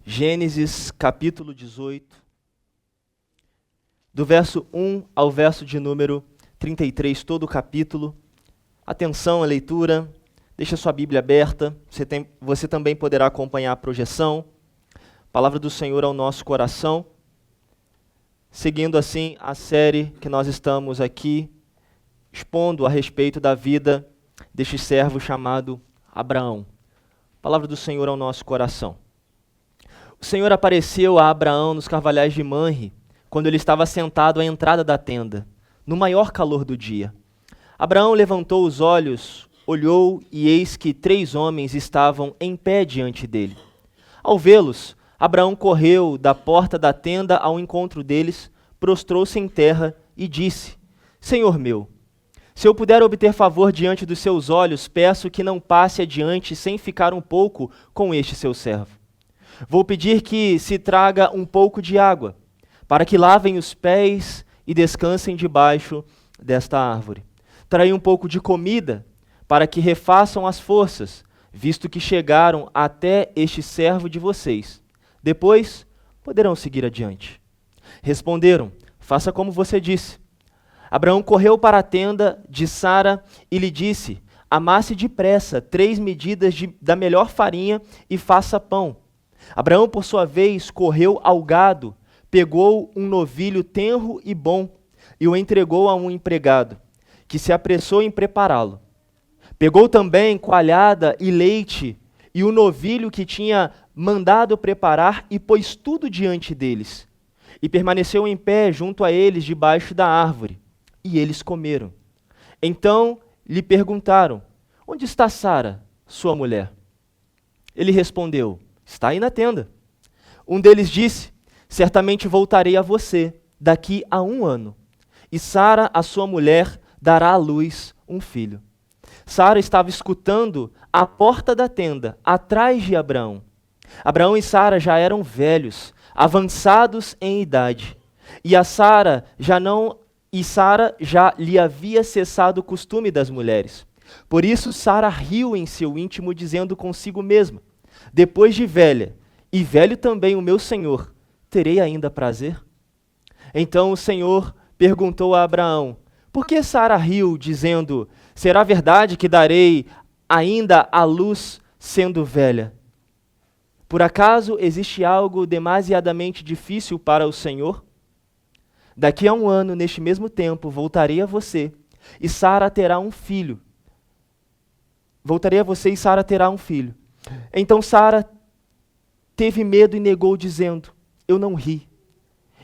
Gênesis capítulo 18, do verso 1 ao verso de número 33, todo o capítulo. Atenção à leitura, deixa sua Bíblia aberta, você também poderá acompanhar a projeção. Palavra do Senhor ao nosso coração. Seguindo assim a série que nós estamos aqui, expondo a respeito da vida deste servo chamado Abraão. Palavra do Senhor ao nosso coração. O Senhor apareceu a Abraão nos carvalhais de Manre, quando ele estava sentado à entrada da tenda, no maior calor do dia. Abraão levantou os olhos, olhou, e eis que 3 homens estavam em pé diante dele. Ao vê-los, Abraão correu da porta da tenda ao encontro deles, prostrou-se em terra e disse: Senhor meu, se eu puder obter favor diante dos seus olhos, peço que não passe adiante sem ficar um pouco com este seu servo. Vou pedir que se traga um pouco de água, para que lavem os pés e descansem debaixo desta árvore. Trarei um pouco de comida, para que refaçam as forças, visto que chegaram até este servo de vocês. Depois poderão seguir adiante. Responderam: faça como você disse. Abraão correu para a tenda de Sara e lhe disse: amasse depressa 3 medidas da melhor farinha e faça pão. Abraão, por sua vez, correu ao gado, pegou um novilho tenro e bom e o entregou a um empregado, que se apressou em prepará-lo. Pegou também coalhada e leite e o novilho que tinha mandado preparar e pôs tudo diante deles. E permaneceu em pé junto a eles debaixo da árvore. E eles comeram. Então lhe perguntaram: onde está Sara, sua mulher? Ele respondeu: está aí na tenda. Um deles disse: certamente voltarei a você daqui a 1 ano, e Sara, a sua mulher, dará à luz um filho. Sara estava escutando à porta da tenda, atrás de Abraão. Abraão e Sara já eram velhos, avançados em idade, e Sara já lhe havia cessado o costume das mulheres. Por isso Sara riu em seu íntimo, dizendo consigo mesma: depois de velha, e velho também o meu senhor, terei ainda prazer? Então o Senhor perguntou a Abraão: por que Sara riu, dizendo: será verdade que darei ainda à luz sendo velha? Por acaso existe algo demasiadamente difícil para o Senhor? Daqui a 1 ano, neste mesmo tempo, voltarei a você, e Sara terá um filho. Voltarei a você e Sara terá um filho. Então Sara teve medo e negou, dizendo: eu não ri.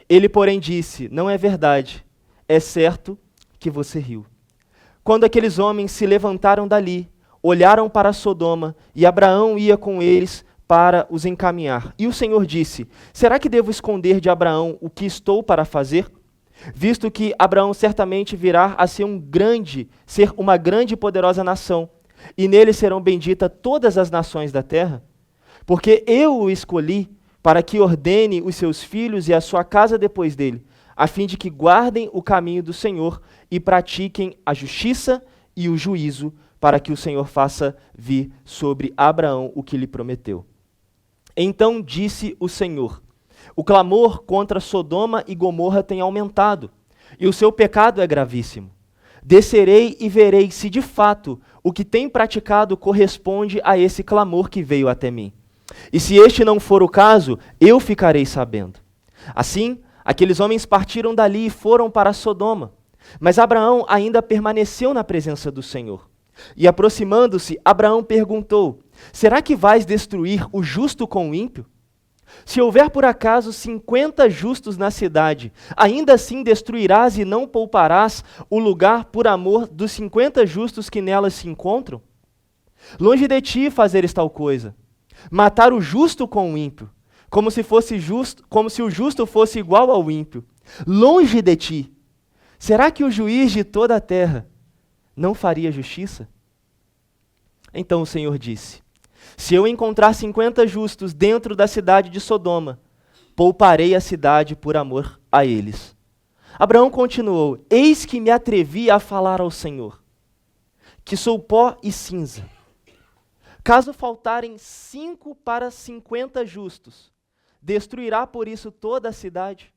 Ele, porém, disse: não é verdade, é certo que você riu. Quando aqueles homens se levantaram dali, olharam para Sodoma, e Abraão ia com eles para os encaminhar. E o Senhor disse: será que devo esconder de Abraão o que estou para fazer? Visto que Abraão certamente virá a ser uma grande e poderosa nação, e nele serão benditas todas as nações da terra. Porque eu o escolhi para que ordene os seus filhos e a sua casa depois dele, a fim de que guardem o caminho do Senhor e pratiquem a justiça e o juízo, para que o Senhor faça vir sobre Abraão o que lhe prometeu. Então disse o Senhor: o clamor contra Sodoma e Gomorra tem aumentado, e o seu pecado é gravíssimo. Descerei e verei se de fato o que tem praticado corresponde a esse clamor que veio até mim. E se este não for o caso, eu ficarei sabendo. Assim, aqueles homens partiram dali e foram para Sodoma. Mas Abraão ainda permaneceu na presença do Senhor. E aproximando-se, Abraão perguntou: será que vais destruir o justo com o ímpio? Se houver por acaso 50 justos na cidade, ainda assim destruirás e não pouparás o lugar por amor dos 50 justos que nelas se encontram? Longe de ti fazeres tal coisa, matar o justo com o ímpio, como se o justo fosse igual ao ímpio. Longe de ti. Será que o juiz de toda a terra não faria justiça? Então o Senhor disse: se eu encontrar 50 justos dentro da cidade de Sodoma, pouparei a cidade por amor a eles. Abraão continuou: eis que me atrevi a falar ao Senhor, que sou pó e cinza. Caso faltarem 5 para 50 justos, destruirá por isso toda a cidade?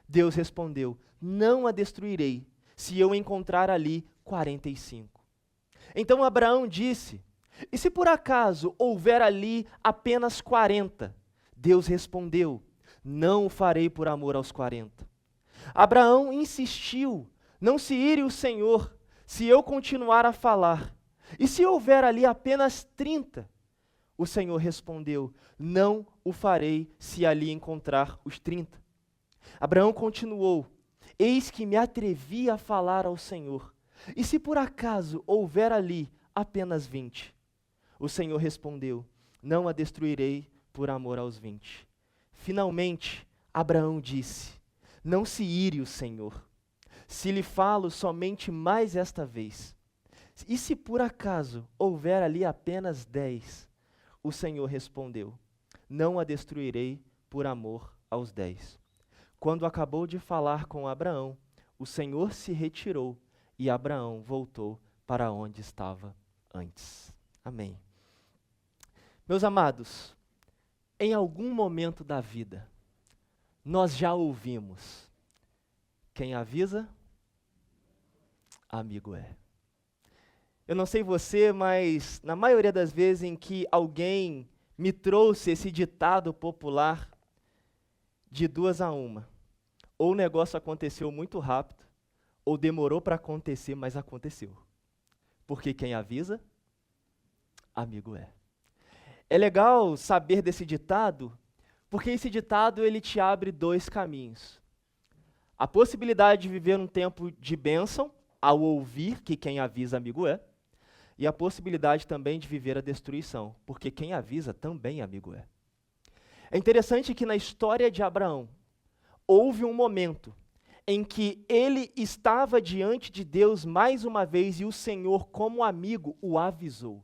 Deus respondeu: não a destruirei, se eu encontrar ali 45. Então Abraão disse: e se por acaso houver ali apenas 40? Deus respondeu: não o farei por amor aos 40. Abraão insistiu: não se ire o Senhor, se eu continuar a falar. E se houver ali apenas 30? O Senhor respondeu: não o farei se ali encontrar os 30. Abraão continuou: eis que me atrevi a falar ao Senhor. E se por acaso houver ali apenas 20? O Senhor respondeu: não a destruirei por amor aos 20. Finalmente, Abraão disse: não se ire o Senhor, se lhe falo somente mais esta vez. E se por acaso houver ali apenas 10? O Senhor respondeu: não a destruirei por amor aos 10. Quando acabou de falar com Abraão, o Senhor se retirou e Abraão voltou para onde estava antes. Amém. Meus amados, em algum momento da vida, nós já ouvimos: quem avisa, amigo é. Eu não sei você, mas na maioria das vezes em que alguém me trouxe esse ditado popular, de 2 a 1, ou o negócio aconteceu muito rápido, ou demorou para acontecer, mas aconteceu. Porque quem avisa, amigo é. É legal saber desse ditado, porque esse ditado ele te abre 2 caminhos. A possibilidade de viver um tempo de bênção, ao ouvir que quem avisa, amigo é, e a possibilidade também de viver a destruição, porque quem avisa também, amigo é. É interessante que na história de Abraão, houve um momento em que ele estava diante de Deus mais uma vez e o Senhor, como amigo, o avisou.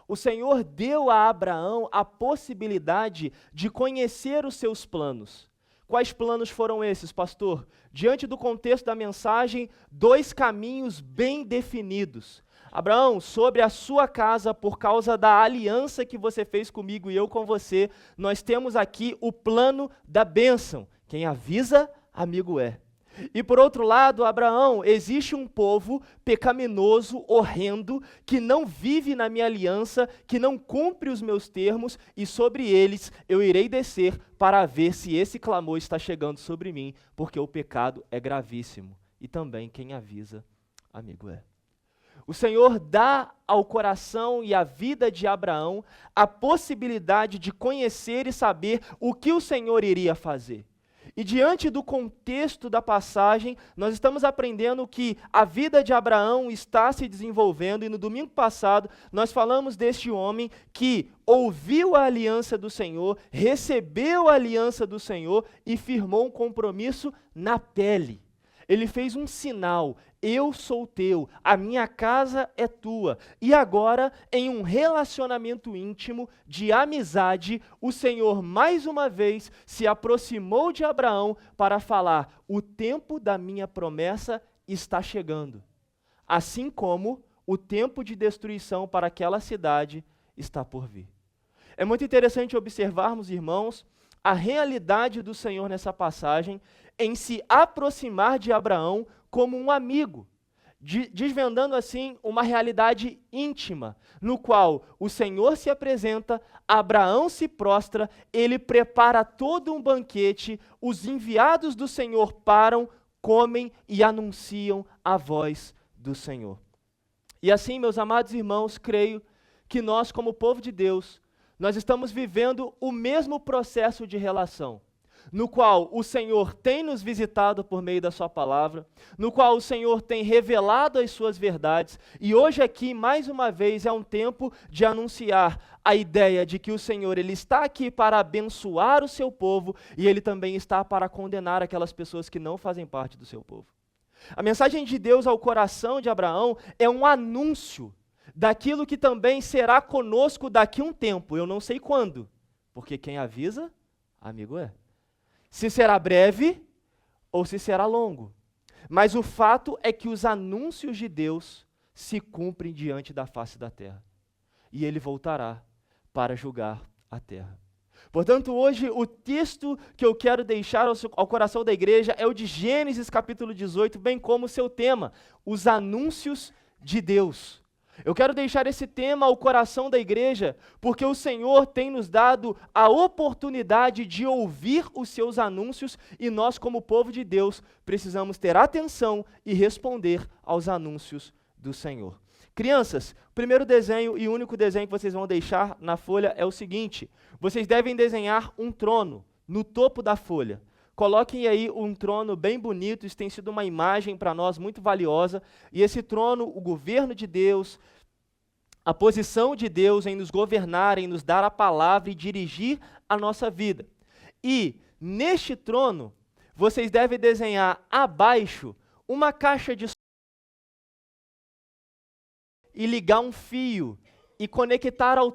O Senhor deu a Abraão a possibilidade de conhecer os seus planos. Quais planos foram esses, pastor? Diante do contexto da mensagem, 2 caminhos bem definidos. Abraão, sobre a sua casa, por causa da aliança que você fez comigo e eu com você, nós temos aqui o plano da bênção. Quem avisa, amigo é. E por outro lado, Abraão, existe um povo pecaminoso, horrendo, que não vive na minha aliança, que não cumpre os meus termos, e sobre eles eu irei descer para ver se esse clamor está chegando sobre mim, porque o pecado é gravíssimo. E também quem avisa, amigo é. O Senhor dá ao coração e à vida de Abraão a possibilidade de conhecer e saber o que o Senhor iria fazer. E diante do contexto da passagem, nós estamos aprendendo que a vida de Abraão está se desenvolvendo, e no domingo passado nós falamos deste homem que ouviu a aliança do Senhor, recebeu a aliança do Senhor e firmou um compromisso na pele. Ele fez um sinal: eu sou teu, a minha casa é tua. E agora, em um relacionamento íntimo, de amizade, o Senhor mais uma vez se aproximou de Abraão para falar: o tempo da minha promessa está chegando. Assim como o tempo de destruição para aquela cidade está por vir. É muito interessante observarmos, irmãos, a realidade do Senhor nessa passagem, em se aproximar de Abraão como um amigo, desvendando assim uma realidade íntima, no qual o Senhor se apresenta, Abraão se prostra, ele prepara todo um banquete, os enviados do Senhor param, comem e anunciam a voz do Senhor. E assim, meus amados irmãos, creio que nós, como povo de Deus, nós estamos vivendo o mesmo processo de relação, no qual o Senhor tem nos visitado por meio da sua palavra, no qual o Senhor tem revelado as suas verdades, e hoje aqui, mais uma vez, é um tempo de anunciar a ideia de que o Senhor ele está aqui para abençoar o seu povo, e ele também está para condenar aquelas pessoas que não fazem parte do seu povo. A mensagem de Deus ao coração de Abraão é um anúncio daquilo que também será conosco daqui a um tempo, eu não sei quando, porque quem avisa, amigo é. Se será breve ou se será longo. Mas o fato é que os anúncios de Deus se cumprem diante da face da terra. E ele voltará para julgar a terra. Portanto, hoje o texto que eu quero deixar ao coração da igreja é o de Gênesis capítulo 18, bem como o seu tema, os anúncios de Deus. Eu quero deixar esse tema ao coração da igreja, porque o Senhor tem nos dado a oportunidade de ouvir os seus anúncios e nós, como povo de Deus, precisamos ter atenção e responder aos anúncios do Senhor. Crianças, o primeiro desenho e único desenho que vocês vão deixar na folha é o seguinte: vocês devem desenhar um trono no topo da folha. Coloquem aí um trono bem bonito, isso tem sido uma imagem para nós muito valiosa, e esse trono, o governo de Deus, a posição de Deus em nos governar, em nos dar a palavra e dirigir a nossa vida. E neste trono, vocês devem desenhar abaixo uma caixa de som e ligar um fio e conectar ao.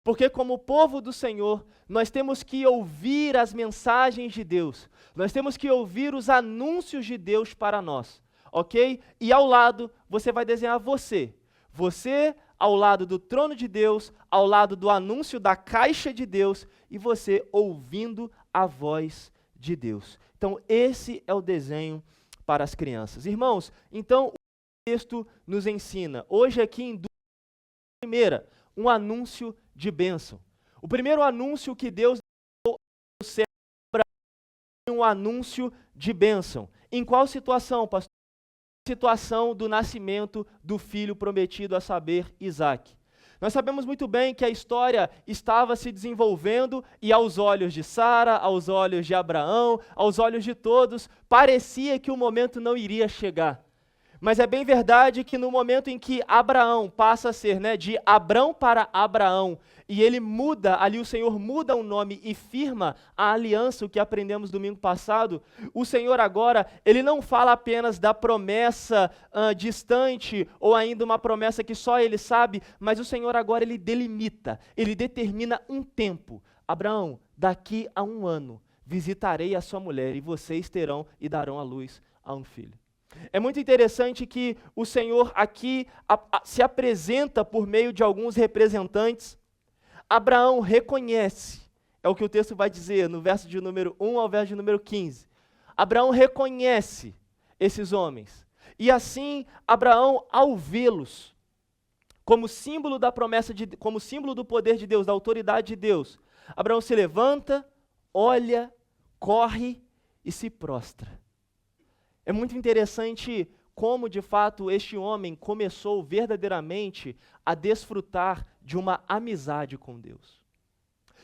Porque como povo do Senhor, nós temos que ouvir as mensagens de Deus. Nós temos que ouvir os anúncios de Deus para nós, ok? E ao lado, você vai desenhar você. Você ao lado do trono de Deus, ao lado do anúncio da caixa de Deus, e você ouvindo a voz de Deus. Então, esse é o desenho para as crianças. Irmãos, então, o texto nos ensina, hoje aqui em primeira, um anúncio de bênção. O primeiro anúncio que Deus deu ao céu é um anúncio de bênção. Em qual situação, pastor? Situação do nascimento do filho prometido, a saber, Isaque. Nós sabemos muito bem que a história estava se desenvolvendo e aos olhos de Sara, aos olhos de Abraão, aos olhos de todos, parecia que o momento não iria chegar. Mas é bem verdade que no momento em que Abraão passa a ser, de Abrão para Abraão, e ele muda, ali o Senhor muda o nome e firma a aliança, o que aprendemos domingo passado, o Senhor agora, ele não fala apenas da promessa distante, ou ainda uma promessa que só ele sabe, mas o Senhor agora ele delimita, ele determina um tempo. Abraão, daqui a 1 ano, visitarei a sua mulher, e vocês terão e darão à luz a um filho. É muito interessante que o Senhor aqui se apresenta por meio de alguns representantes. Abraão reconhece, é o que o texto vai dizer no verso de número 1 ao verso de número 15. Abraão reconhece esses homens. E assim, Abraão, ao vê-los, como símbolo da promessa, como símbolo do poder de Deus, da autoridade de Deus, Abraão se levanta, olha, corre e se prostra. É muito interessante como, de fato, este homem começou verdadeiramente a desfrutar de uma amizade com Deus.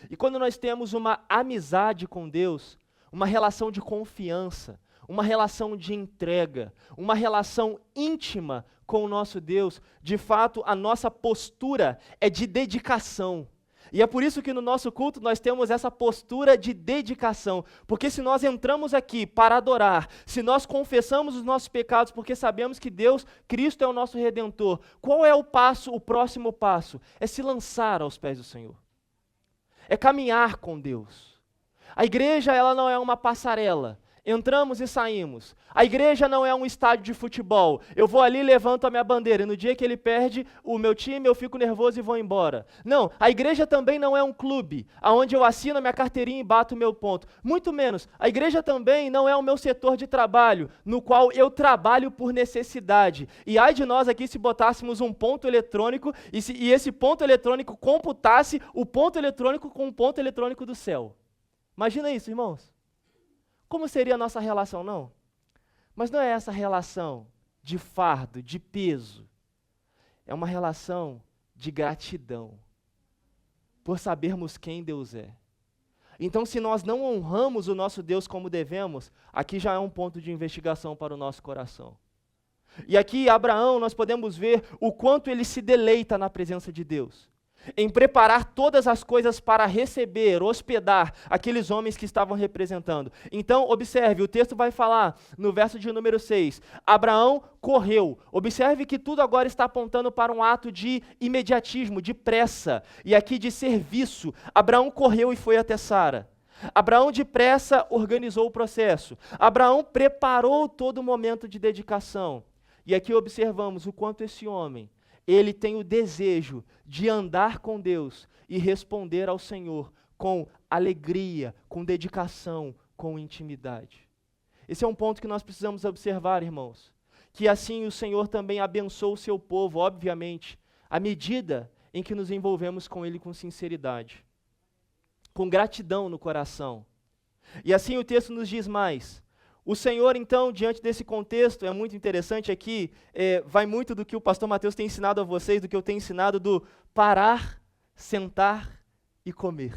E quando nós temos uma amizade com Deus, uma relação de confiança, uma relação de entrega, uma relação íntima com o nosso Deus, de fato, a nossa postura é de dedicação. E é por isso que no nosso culto nós temos essa postura de dedicação, porque se nós entramos aqui para adorar, se nós confessamos os nossos pecados porque sabemos que Deus, Cristo é o nosso Redentor, qual é o passo, o próximo passo? É se lançar aos pés do Senhor. É caminhar com Deus. A igreja, ela não é uma passarela. Entramos e saímos. A igreja não é um estádio de futebol. Eu vou ali, levanto a minha bandeira, e no dia que ele perde o meu time, eu fico nervoso e vou embora. Não, a igreja também não é um clube, onde eu assino a minha carteirinha e bato o meu ponto. Muito menos, a igreja também não é o meu setor de trabalho, no qual eu trabalho por necessidade. E ai de nós aqui se botássemos um ponto eletrônico, e esse ponto eletrônico computasse o ponto eletrônico com o ponto eletrônico do céu. Imagina isso, irmãos. Como seria a nossa relação, não? Mas não é essa relação de fardo, de peso. É uma relação de gratidão, por sabermos quem Deus é. Então, se nós não honramos o nosso Deus como devemos, aqui já é um ponto de investigação para o nosso coração. E aqui, Abraão, nós podemos ver o quanto ele se deleita na presença de Deus, em preparar todas as coisas para receber, hospedar aqueles homens que estavam representando. Então, observe, o texto vai falar no verso de número 6, Abraão correu. Observe que tudo agora está apontando para um ato de imediatismo, de pressa, e aqui de serviço. Abraão correu e foi até Sara. Abraão depressa organizou o processo. Abraão preparou todo o momento de dedicação. E aqui observamos o quanto esse homem, ele tem o desejo de andar com Deus e responder ao Senhor com alegria, com dedicação, com intimidade. Esse é um ponto que nós precisamos observar, irmãos. Que assim o Senhor também abençoa o seu povo, obviamente, à medida em que nos envolvemos com Ele com sinceridade, com gratidão no coração. E assim o texto nos diz mais. O Senhor, então, diante desse contexto, é muito interessante aqui, vai muito do que o pastor Mateus tem ensinado a vocês, do que eu tenho ensinado do parar, sentar e comer.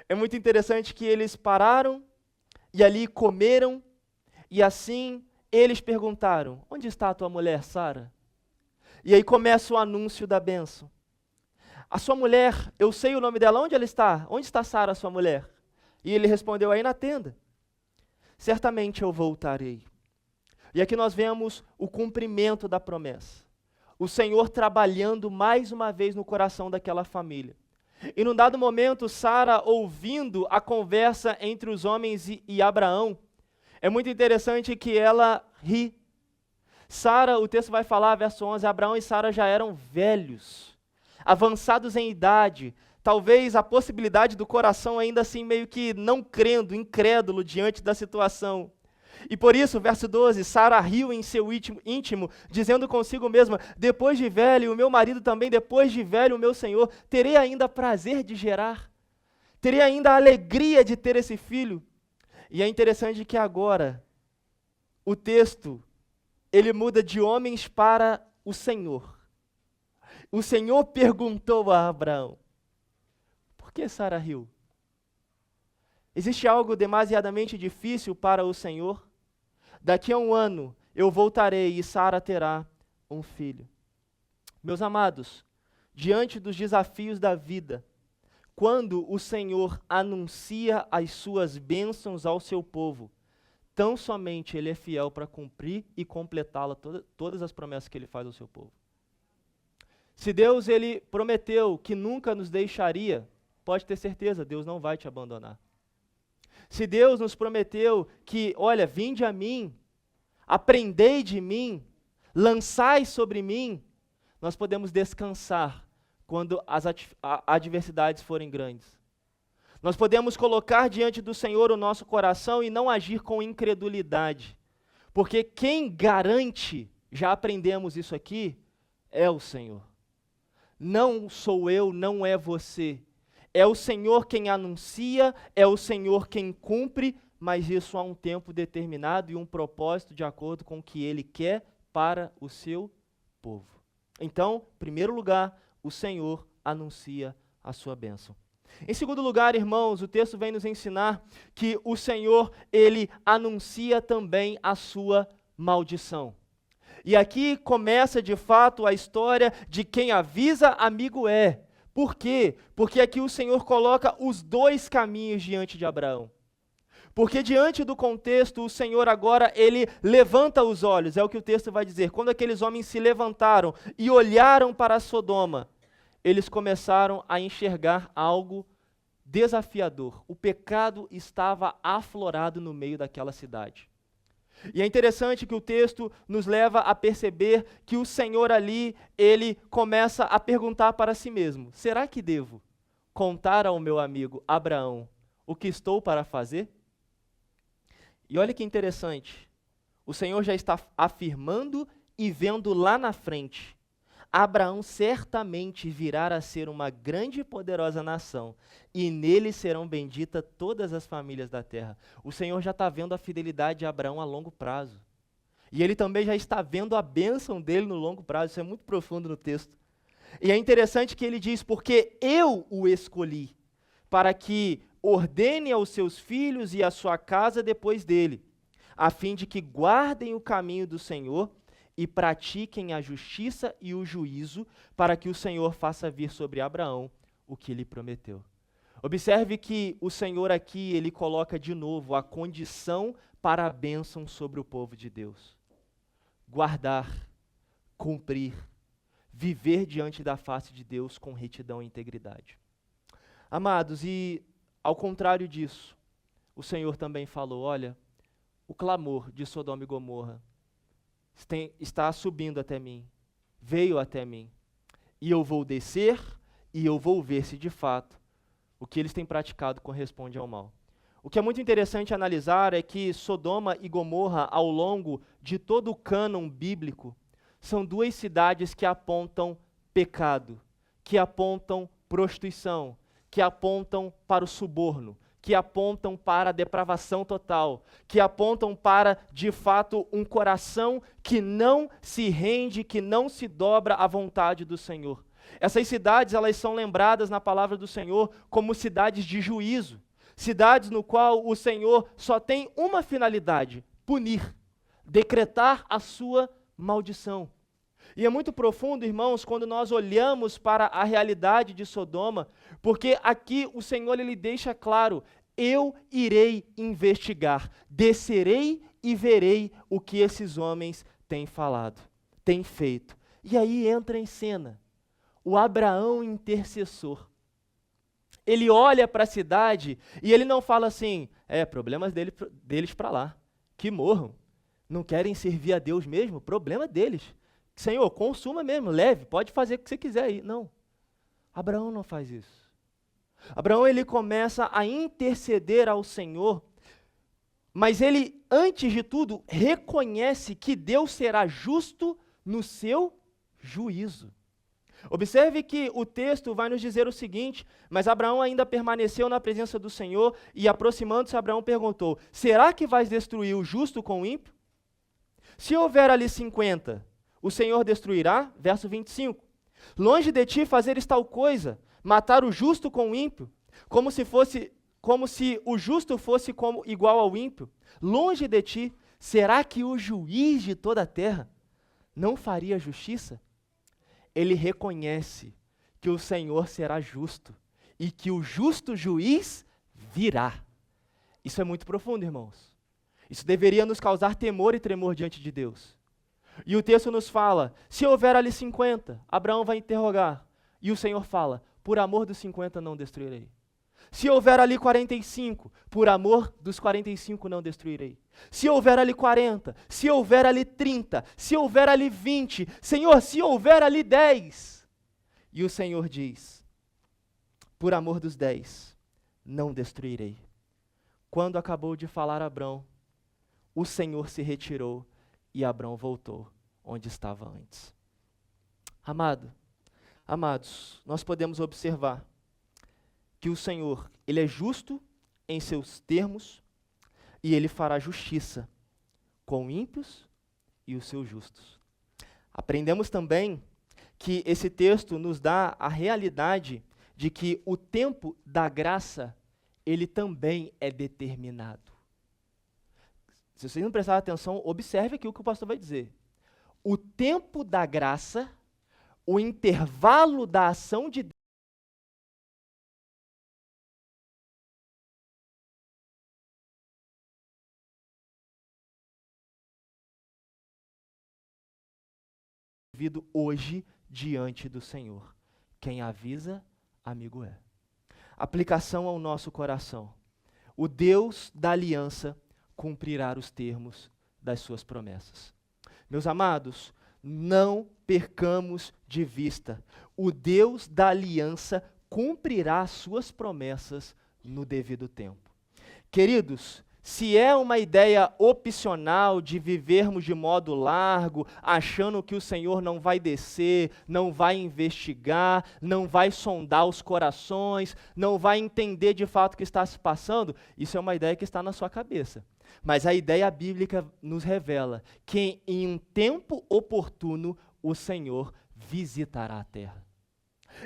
É muito interessante que eles pararam e ali comeram, e assim eles perguntaram, onde está a tua mulher, Sara? E aí começa o anúncio da bênção. A sua mulher, eu sei o nome dela, onde ela está? Onde está Sara, sua mulher? E ele respondeu, aí na tenda. Certamente eu voltarei. E aqui nós vemos o cumprimento da promessa. O Senhor trabalhando mais uma vez no coração daquela família. E num dado momento, Sara, ouvindo a conversa entre os homens e Abraão, é muito interessante que ela ri. Sara, o texto vai falar, verso 11, Abraão e Sara já eram velhos, avançados em idade, talvez a possibilidade do coração ainda assim meio que não crendo, incrédulo diante da situação. E por isso, verso 12, Sara riu em seu íntimo, dizendo consigo mesma, depois de velho, o meu marido também, depois de velho, o meu Senhor, terei ainda prazer de gerar? Terei ainda a alegria de ter esse filho? E é interessante que agora, o texto, ele muda de homens para o Senhor. O Senhor perguntou a Abraão, por que Sara riu? Existe algo demasiadamente difícil para o Senhor? Daqui a 1 ano eu voltarei e Sara terá um filho. Meus amados, diante dos desafios da vida, quando o Senhor anuncia as suas bênçãos ao seu povo, tão somente Ele é fiel para cumprir e completá-la todas as promessas que Ele faz ao seu povo. Se Deus ele prometeu que nunca nos deixaria, pode ter certeza, Deus não vai te abandonar. Se Deus nos prometeu que, olha, vinde a mim, aprendei de mim, lançai sobre mim, nós podemos descansar quando as adversidades forem grandes. Nós podemos colocar diante do Senhor o nosso coração e não agir com incredulidade, porque quem garante, já aprendemos isso aqui, é o Senhor. Não sou eu, não é você. É o Senhor quem anuncia, é o Senhor quem cumpre, mas isso há um tempo determinado e um propósito de acordo com o que Ele quer para o seu povo. Então, em primeiro lugar, o Senhor anuncia a sua bênção. Em segundo lugar, irmãos, o texto vem nos ensinar que o Senhor, Ele anuncia também a sua maldição. E aqui começa de fato a história de quem avisa, amigo é. Por quê? Porque aqui o Senhor coloca os dois caminhos diante de Abraão. Porque diante do contexto, o Senhor agora, ele levanta os olhos, é o que o texto vai dizer. Quando aqueles homens se levantaram e olharam para Sodoma, eles começaram a enxergar algo desafiador. O pecado estava aflorado no meio daquela cidade. E é interessante que o texto nos leva a perceber que o Senhor ali, ele começa a perguntar para si mesmo, será que devo contar ao meu amigo Abraão o que estou para fazer? E olha que interessante, o Senhor já está afirmando e vendo lá na frente, Abraão certamente virá a ser uma grande e poderosa nação, e nele serão benditas todas as famílias da terra. O Senhor já está vendo a fidelidade de Abraão a longo prazo. E ele também já está vendo a bênção dele no longo prazo. Isso é muito profundo no texto. E é interessante que ele diz, porque eu o escolhi, para que ordene aos seus filhos e à sua casa depois dele, a fim de que guardem o caminho do Senhor, e pratiquem a justiça e o juízo, para que o Senhor faça vir sobre Abraão o que lhe prometeu. Observe que o Senhor aqui, ele coloca de novo a condição para a bênção sobre o povo de Deus. Guardar, cumprir, viver diante da face de Deus com retidão e integridade. Amados, e ao contrário disso, o Senhor também falou, olha, o clamor de Sodoma e Gomorra está subindo até mim. veio até mim. E eu vou descer e eu vou ver se de fato o que eles têm praticado corresponde ao mal. O que é muito interessante analisar é que Sodoma e Gomorra, ao longo de todo o cânon bíblico, são duas cidades que apontam pecado, que apontam prostituição, que apontam para o suborno, que apontam para a depravação total, que apontam para, de fato, um coração que não se rende, que não se dobra à vontade do Senhor. Essas cidades, elas são lembradas na palavra do Senhor como cidades de juízo, cidades no qual o Senhor só tem uma finalidade: punir, decretar a sua maldição. E é muito profundo, irmãos, quando nós olhamos para a realidade de Sodoma, porque aqui o Senhor ele deixa claro: eu irei investigar, descerei e verei o que esses homens têm falado, têm feito. E aí entra em cena o Abraão intercessor. Ele olha para a cidade e ele não fala assim: problemas deles para lá, que morram, não querem servir a Deus mesmo, problema deles. Senhor, consuma mesmo, leve, pode fazer o que você quiser aí. Não, Abraão não faz isso. Abraão ele começa a interceder ao Senhor, mas ele, antes de tudo, reconhece que Deus será justo no seu juízo. Observe que o texto vai nos dizer o seguinte: mas Abraão ainda permaneceu na presença do Senhor, e aproximando-se Abraão perguntou: será que vais destruir o justo com o ímpio? Se houver ali 50, o Senhor destruirá? Verso 25. Longe de ti fazeres tal coisa, matar o justo com o ímpio, como se o justo fosse igual ao ímpio. Longe de ti, será que o juiz de toda a terra não faria justiça? Ele reconhece que o Senhor será justo e que o justo juiz virá. Isso é muito profundo, irmãos. Isso deveria nos causar temor e tremor diante de Deus. E o texto nos fala: se houver ali 50, Abraão vai interrogar. E o Senhor fala: por amor dos 50 não destruirei. Se houver ali 45, por amor dos 45 não destruirei. Se houver ali 40, se houver ali 30, se houver ali 20, Senhor, se houver ali 10. E o Senhor diz: por amor dos 10, não destruirei. Quando acabou de falar Abrão, o Senhor se retirou e Abrão voltou onde estava antes. Amados, nós podemos observar que o Senhor, ele é justo em seus termos e ele fará justiça com ímpios e os seus justos. Aprendemos também que esse texto nos dá a realidade de que o tempo da graça, ele também é determinado. Se vocês não prestarem atenção, observe aqui o que o pastor vai dizer. O tempo da graça, o intervalo da ação de Deus, vivido hoje diante do Senhor. Quem avisa, amigo é. Aplicação ao nosso coração. O Deus da aliança cumprirá os termos das suas promessas. Meus amados, não percamos de vista. O Deus da aliança cumprirá as suas promessas no devido tempo. Queridos, se é uma ideia opcional de vivermos de modo largo, achando que o Senhor não vai descer, não vai investigar, não vai sondar os corações, não vai entender de fato o que está se passando, isso é uma ideia que está na sua cabeça. Mas a ideia bíblica nos revela que em um tempo oportuno o Senhor visitará a terra.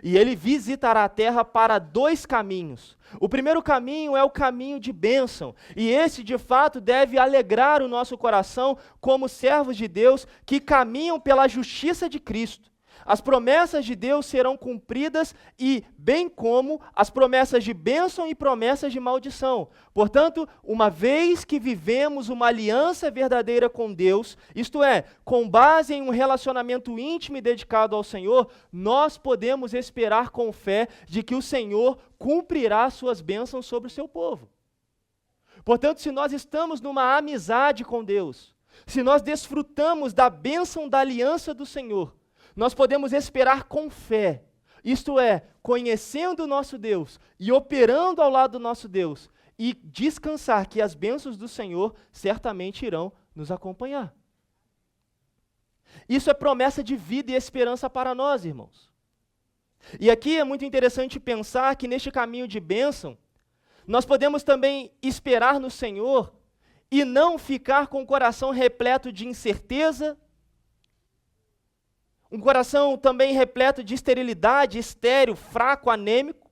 E ele visitará a terra para dois caminhos. O primeiro caminho é o caminho de bênção. E esse, de fato, deve alegrar o nosso coração como servos de Deus que caminham pela justiça de Cristo. As promessas de Deus serão cumpridas e bem como as promessas de bênção e promessas de maldição. Portanto, uma vez que vivemos uma aliança verdadeira com Deus, isto é, com base em um relacionamento íntimo e dedicado ao Senhor, nós podemos esperar com fé de que o Senhor cumprirá suas bênçãos sobre o seu povo. Portanto, se nós estamos numa amizade com Deus, se nós desfrutamos da bênção da aliança do Senhor, Nós podemos esperar com fé, isto é, conhecendo o nosso Deus e operando ao lado do nosso Deus, e descansar que as bênçãos do Senhor certamente irão nos acompanhar. Isso é promessa de vida e esperança para nós, irmãos. E aqui é muito interessante pensar que neste caminho de bênção, nós podemos também esperar no Senhor e não ficar com o coração repleto de incerteza, um coração também repleto de esterilidade, estéril, fraco, anêmico,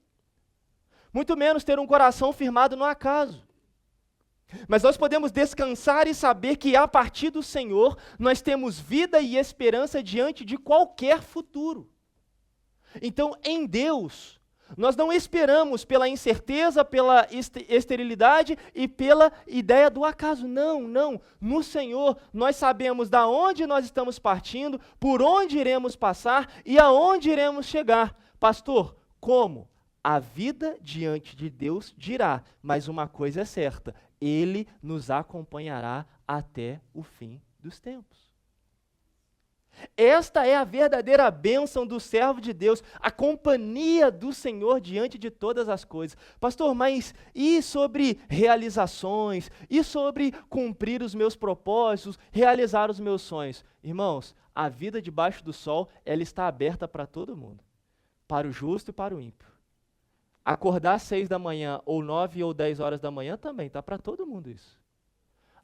muito menos ter um coração firmado no acaso. Mas nós podemos descansar e saber que a partir do Senhor nós temos vida e esperança diante de qualquer futuro. Então, em Deus, nós não esperamos pela incerteza, pela esterilidade e pela ideia do acaso. Não, não. No Senhor, nós sabemos da onde nós estamos partindo, por onde iremos passar e aonde iremos chegar. Pastor, como? A vida diante de Deus dirá, mas uma coisa é certa, Ele nos acompanhará até o fim dos tempos. Esta é a verdadeira bênção do servo de Deus, a companhia do Senhor diante de todas as coisas. Pastor, mas e sobre realizações? E sobre cumprir os meus propósitos, realizar os meus sonhos? Irmãos, a vida debaixo do sol, ela está aberta para todo mundo, para o justo e para o ímpio. Acordar às 6 da manhã, ou 9 ou 10 horas da manhã também, está para todo mundo isso.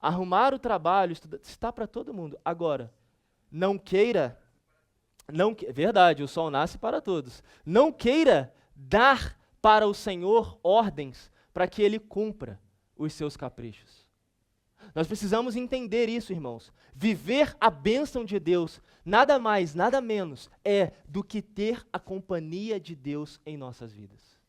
Arrumar o trabalho, está para todo mundo. Agora, verdade, o sol nasce para todos. Não queira dar para o Senhor ordens para que Ele cumpra os seus caprichos. Nós precisamos entender isso, irmãos. Viver a bênção de Deus, nada mais, nada menos, é do que ter a companhia de Deus em nossas vidas.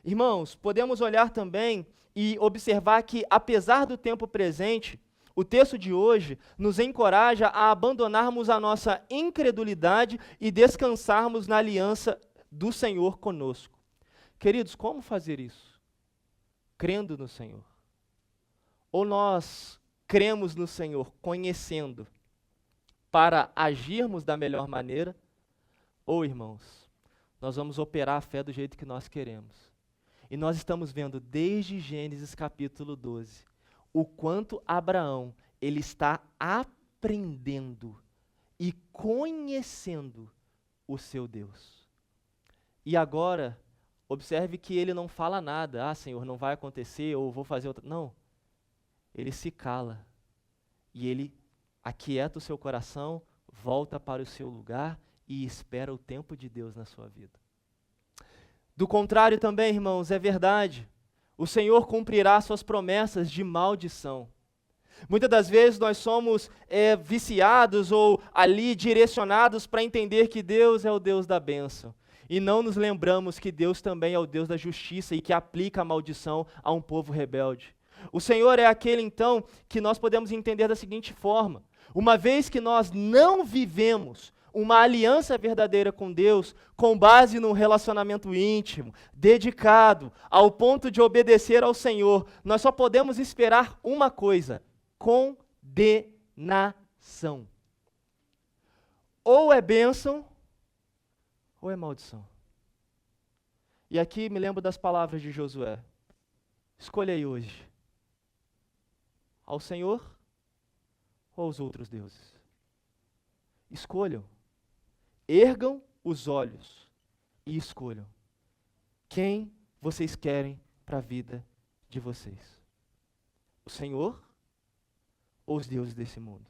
Irmãos, podemos olhar também e observar que, apesar do tempo presente, o texto de hoje nos encoraja a abandonarmos a nossa incredulidade e descansarmos na aliança do Senhor conosco. Queridos, como fazer isso? Crendo no Senhor. Ou nós cremos no Senhor conhecendo para agirmos da melhor maneira, ou, irmãos, nós vamos operar a fé do jeito que nós queremos. E nós estamos vendo desde Gênesis capítulo 12, o quanto Abraão, ele está aprendendo e conhecendo o seu Deus. E agora, observe que ele não fala nada, Senhor, não vai acontecer, ou vou fazer outra. Não, ele se cala, e ele aquieta o seu coração, volta para o seu lugar e espera o tempo de Deus na sua vida. Do contrário também, irmãos, é verdade. O Senhor cumprirá suas promessas de maldição. Muitas das vezes nós somos viciados ou ali direcionados para entender que Deus é o Deus da bênção. E não nos lembramos que Deus também é o Deus da justiça e que aplica a maldição a um povo rebelde. O Senhor é aquele, então, que nós podemos entender da seguinte forma. Uma vez que nós não vivemos uma aliança verdadeira com Deus, com base num relacionamento íntimo, dedicado, ao ponto de obedecer ao Senhor, nós só podemos esperar uma coisa: condenação. Ou é bênção, ou é maldição. E aqui me lembro das palavras de Josué. Escolha aí hoje. Ao Senhor ou aos outros deuses? Escolham. Ergam os olhos e escolham quem vocês querem para a vida de vocês. O Senhor ou os deuses desse mundo?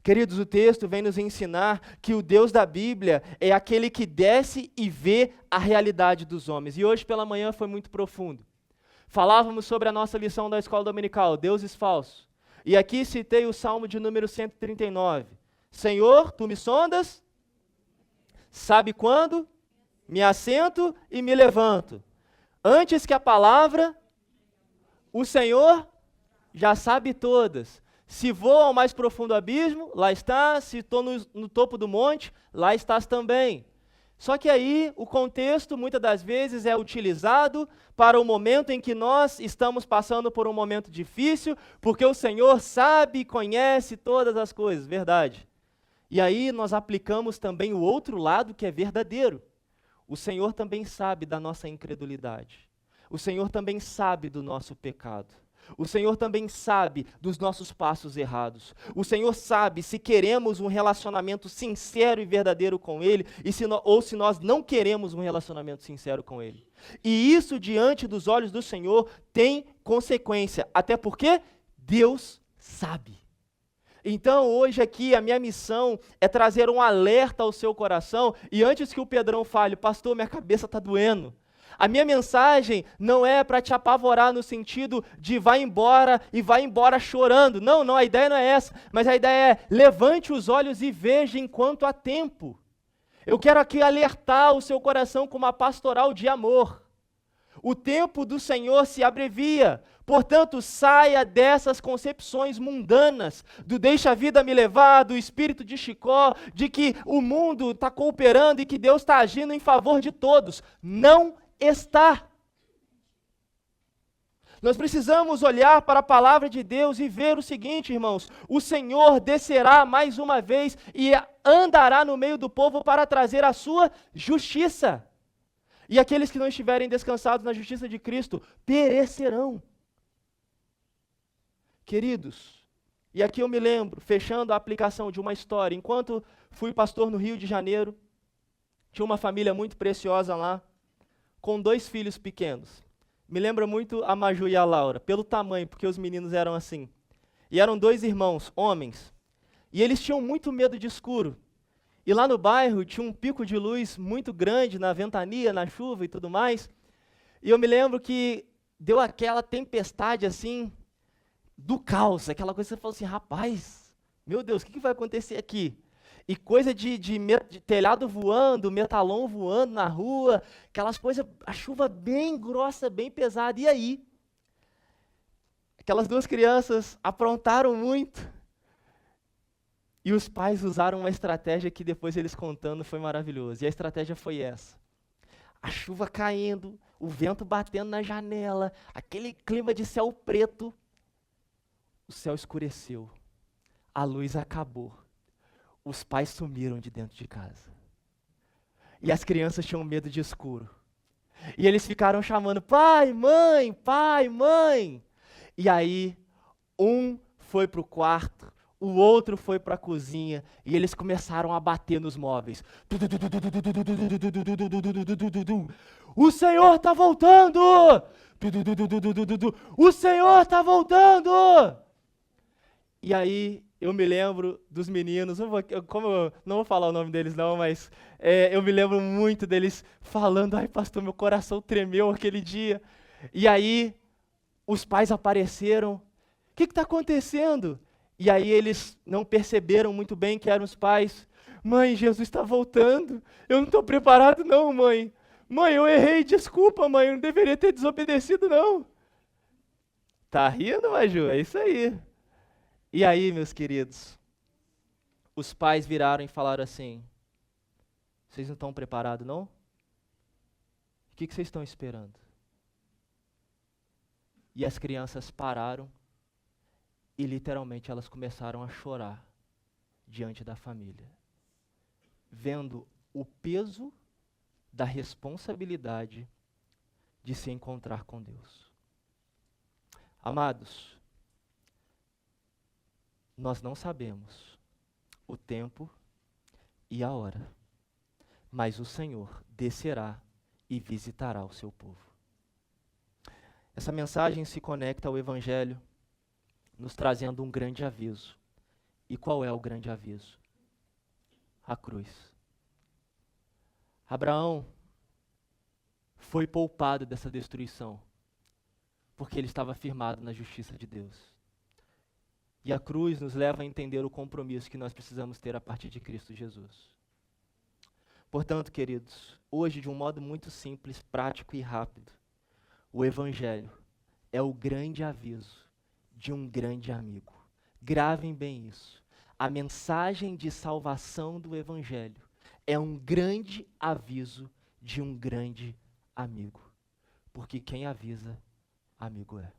Queridos, o texto vem nos ensinar que o Deus da Bíblia é aquele que desce e vê a realidade dos homens. E hoje pela manhã foi muito profundo. Falávamos sobre a nossa lição da escola dominical, deuses falsos. E aqui citei o Salmo de número 139. Senhor, tu me sondas? Sabe quando? Me assento e me levanto. Antes que a palavra, o Senhor já sabe todas. Se vou ao mais profundo abismo, lá está. Se estou no topo do monte, lá estás também. Só que aí o contexto muitas das vezes é utilizado para o momento em que nós estamos passando por um momento difícil, porque o Senhor sabe e conhece todas as coisas, verdade. E aí nós aplicamos também o outro lado que é verdadeiro. O Senhor também sabe da nossa incredulidade. O Senhor também sabe do nosso pecado. O Senhor também sabe dos nossos passos errados. O Senhor sabe se queremos um relacionamento sincero e verdadeiro com Ele, ou se nós não queremos um relacionamento sincero com Ele. E isso, diante dos olhos do Senhor, tem consequência. Até porque Deus sabe. Então, hoje aqui, a minha missão é trazer um alerta ao seu coração. E antes que o Pedrão fale, pastor, minha cabeça está doendo. A minha mensagem não é para te apavorar no sentido de vai embora e vai embora chorando. Não, não, a ideia não é essa. Mas a ideia é levante os olhos e veja enquanto há tempo. Eu quero aqui alertar o seu coração com uma pastoral de amor. O tempo do Senhor se abrevia. Portanto, saia dessas concepções mundanas, do deixa a vida me levar, do espírito de Chicó, de que o mundo está cooperando e que Deus está agindo em favor de todos. Não está. Nós precisamos olhar para a palavra de Deus e ver o seguinte, irmãos: o Senhor descerá mais uma vez e andará no meio do povo para trazer a sua justiça. E aqueles que não estiverem descansados na justiça de Cristo perecerão. Queridos, e aqui eu me lembro, fechando a aplicação de uma história, enquanto fui pastor no Rio de Janeiro, tinha uma família muito preciosa lá, com 2 filhos pequenos. Me lembra muito a Maju e a Laura, pelo tamanho, porque os meninos eram assim. E eram 2 irmãos, homens, e eles tinham muito medo de escuro. E lá no bairro tinha um pico de luz muito grande, na ventania, na chuva e tudo mais. E eu me lembro que deu aquela tempestade assim, do caos, aquela coisa que você falou assim, rapaz, meu Deus, o que vai acontecer aqui? E coisa de telhado voando, metalon voando na rua, aquelas coisas, a chuva bem grossa, bem pesada. E aí? Aquelas 2 crianças aprontaram muito. E os pais usaram uma estratégia que depois eles contando foi maravilhoso. E a estratégia foi essa. A chuva caindo, o vento batendo na janela, aquele clima de céu preto. O céu escureceu, a luz acabou, os pais sumiram de dentro de casa. E as crianças tinham medo de escuro. E eles ficaram chamando, pai, mãe, pai, mãe. E aí, um foi para o quarto, o outro foi para a cozinha, e eles começaram a bater nos móveis. O Senhor está voltando! O Senhor está voltando! E aí, eu me lembro dos meninos, eu não vou falar o nome deles não, mas eu me lembro muito deles falando, ai pastor, meu coração tremeu aquele dia. E aí, os pais apareceram, o que está acontecendo? E aí eles não perceberam muito bem que eram os pais. Mãe, Jesus está voltando, eu não estou preparado não, mãe. Mãe, eu errei, desculpa mãe, eu não deveria ter desobedecido não. Tá rindo, Maju? É isso aí. E aí, meus queridos, os pais viraram e falaram assim, vocês não estão preparados, não? O que vocês estão esperando? E as crianças pararam e literalmente elas começaram a chorar diante da família, vendo o peso da responsabilidade de se encontrar com Deus. Amados, nós não sabemos o tempo e a hora, mas o Senhor descerá e visitará o seu povo. Essa mensagem se conecta ao Evangelho, nos trazendo um grande aviso. E qual é o grande aviso? A cruz. Abraão foi poupado dessa destruição, porque ele estava firmado na justiça de Deus. E a cruz nos leva a entender o compromisso que nós precisamos ter a partir de Cristo Jesus. Portanto, queridos, hoje, de um modo muito simples, prático e rápido, o Evangelho é o grande aviso de um grande amigo. Gravem bem isso. A mensagem de salvação do Evangelho é um grande aviso de um grande amigo. Porque quem avisa, amigo é.